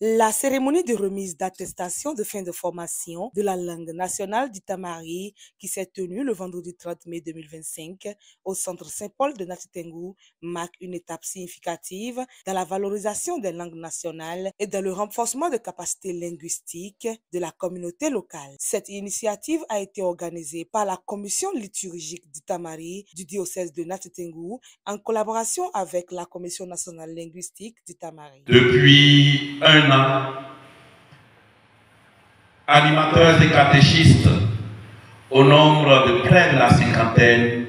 La cérémonie de remise d'attestation de fin de formation de la langue nationale du Tamari qui s'est tenue le vendredi 30 mai 2025 au centre Saint-Paul de Natchitengou marque une étape significative dans la valorisation des langues nationales et dans le renforcement des capacités linguistiques de la communauté locale. Cette initiative a été organisée par la commission liturgique du Tamari du diocèse de Natchitengou en collaboration avec la commission nationale linguistique du Tamari. Depuis un an, animateurs et catéchistes au nombre de près de la cinquantaine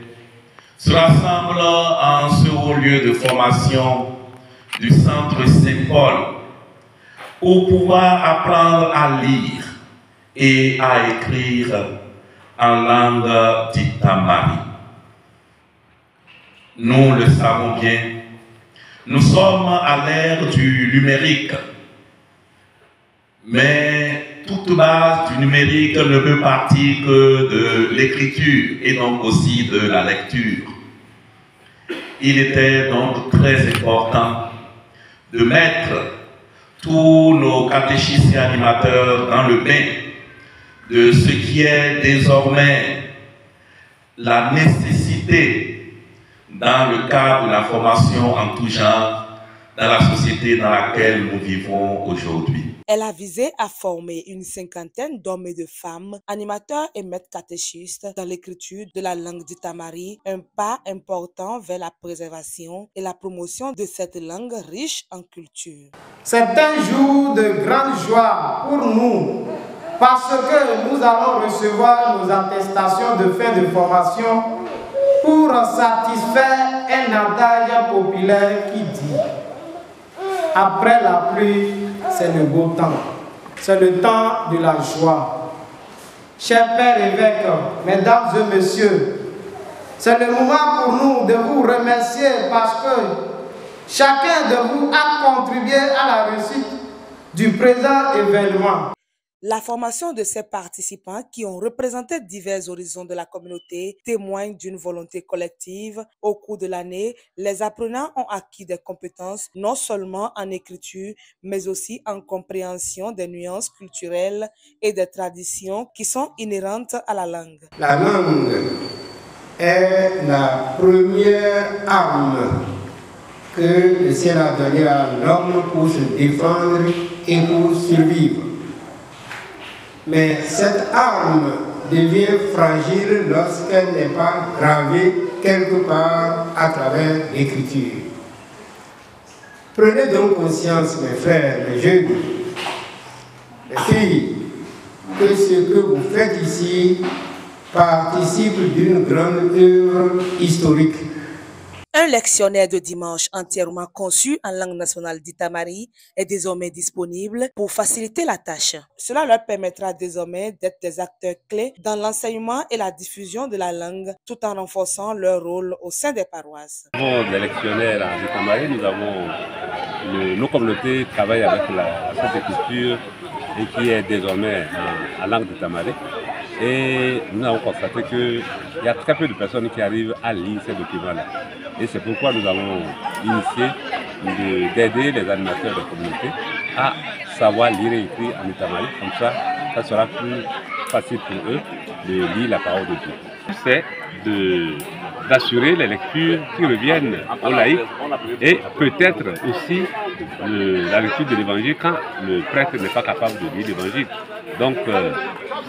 se rassemblent en ce haut lieu de formation du centre Saint-Paul pour pouvoir apprendre à lire et à écrire en langue dite Tamari. Nous le savons bien, nous sommes à l'ère du numérique, mais toute base du numérique ne peut partir que de l'écriture et donc aussi de la lecture. Il était donc très important de mettre tous nos catéchistes et animateurs dans le bain de ce qui est désormais la nécessité dans le cadre de la formation en tout genre dans la société dans laquelle nous vivons aujourd'hui. Elle a visé à former une cinquantaine d'hommes et de femmes, animateurs et maîtres catéchistes dans l'écriture de la langue du Tamari, un pas important vers la préservation et la promotion de cette langue riche en culture. C'est un jour de grande joie pour nous parce que nous allons recevoir nos attestations de fin de formation pour satisfaire un adage populaire qui dit « Après la pluie, c'est le beau temps, c'est le temps de la joie. » Chers pères évêques, mesdames et messieurs, c'est le moment pour nous de vous remercier parce que chacun de vous a contribué à la réussite du présent événement. La formation de ces participants qui ont représenté divers horizons de la communauté témoigne d'une volonté collective. Au cours de l'année, les apprenants ont acquis des compétences non seulement en écriture, mais aussi en compréhension des nuances culturelles et des traditions qui sont inhérentes à la langue. La langue est la première arme que le ciel a donnée à l'homme pour se défendre et pour survivre. Mais cette arme devient fragile lorsqu'elle n'est pas gravée quelque part à travers l'écriture. Prenez donc conscience, mes frères, les jeunes, les filles, que ce que vous faites ici participe d'une grande œuvre historique. Un lectionnaire de dimanche entièrement conçu en langue nationale d'Itamari est désormais disponible pour faciliter la tâche. Cela leur permettra désormais d'être des acteurs clés dans l'enseignement et la diffusion de la langue tout en renforçant leur rôle au sein des paroisses. Nous avons des lectionnaires en Itamari, nos communautés travaillent avec la Sainte Écriture et qui est désormais en langue d'Itamari. Et nous avons constaté qu'il y a très peu de personnes qui arrivent à lire ces documents-là. Et c'est pourquoi nous avons initié d'aider les animateurs de communauté à savoir lire et écrire en Itamari. Comme ça sera plus facile pour eux de lire la parole de Dieu. C'est d'assurer les lectures qui reviennent aux laïcs et peut-être aussi la lecture de l'évangile quand le prêtre n'est pas capable de lire l'évangile. Donc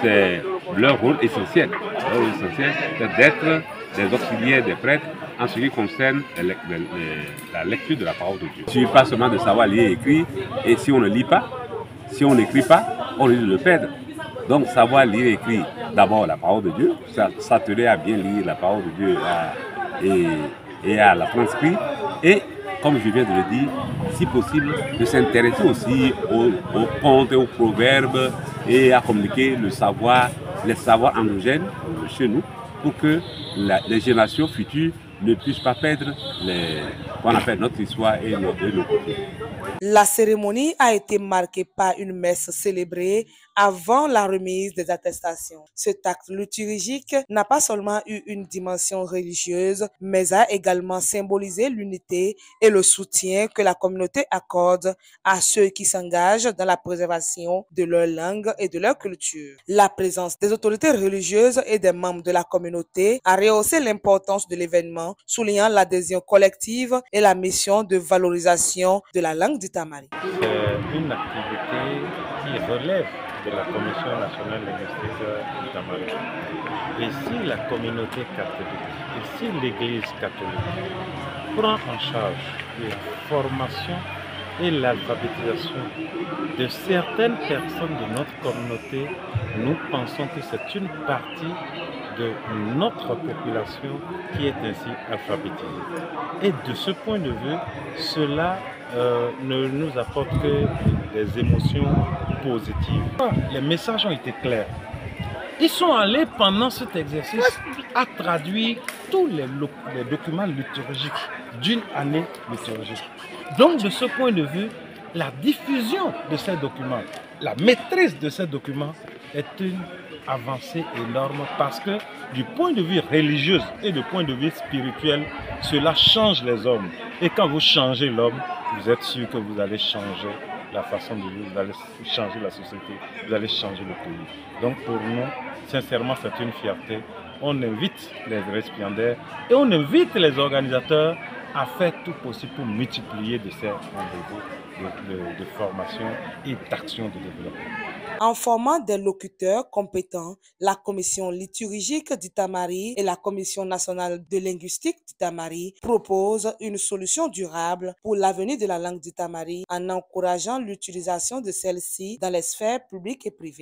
c'est leur rôle essentiel. Leur rôle essentiel, c'est d'être des auxiliaires des prêtres en ce qui concerne la lecture de la parole de Dieu. Il ne suffit pas seulement de savoir lire et écrire, et si on ne lit pas, si on n'écrit pas, on risque de le perdre. Donc savoir lire et écrire d'abord la parole de Dieu, s'atteler à bien lire la parole de Dieu et à la transcrire, et comme je viens de le dire, si possible, de s'intéresser aussi aux contes et aux proverbes et à communiquer les savoirs endogènes chez nous pour que les générations futures ne puissent pas perdre qu'on appelle notre histoire et nos cultures. La cérémonie a été marquée par une messe célébrée avant la remise des attestations. Cet acte liturgique n'a pas seulement eu une dimension religieuse, mais a également symbolisé l'unité et le soutien que la communauté accorde à ceux qui s'engagent dans la préservation de leur langue et de leur culture. La présence des autorités religieuses et des membres de la communauté a rehaussé l'importance de l'événement, soulignant l'adhésion collective et la mission de valorisation de la langue du Tamari. C'est une activité qui relève de la Commission nationale linguistique du Tamari. Et si la communauté catholique, et si l'Église catholique prend en charge la formation et l'alphabétisation de certaines personnes de notre communauté, nous pensons que c'est une partie de notre population qui est ainsi alphabétisée. Et de ce point de vue, cela ne nous apporte que des émotions positives. Les messages ont été clairs. Ils sont allés pendant cet exercice à traduire tous les documents liturgiques d'une année liturgique. Donc de ce point de vue, la diffusion de ces documents, la maîtrise de ces documents est une avancée énorme parce que du point de vue religieux et du point de vue spirituel, cela change les hommes. Et quand vous changez l'homme, vous êtes sûr que vous allez changer la façon de vivre, vous allez changer la société, vous allez changer le pays. Donc pour nous, sincèrement, c'est une fierté. On invite les récipiendaires et on invite les organisateurs à faire tout possible pour multiplier de ces rendez-vous de formation et d'action de développement. En formant des locuteurs compétents, la commission liturgique du Tamari et la commission nationale de linguistique du Tamari proposent une solution durable pour l'avenir de la langue du Tamari en encourageant l'utilisation de celle-ci dans les sphères publiques et privées.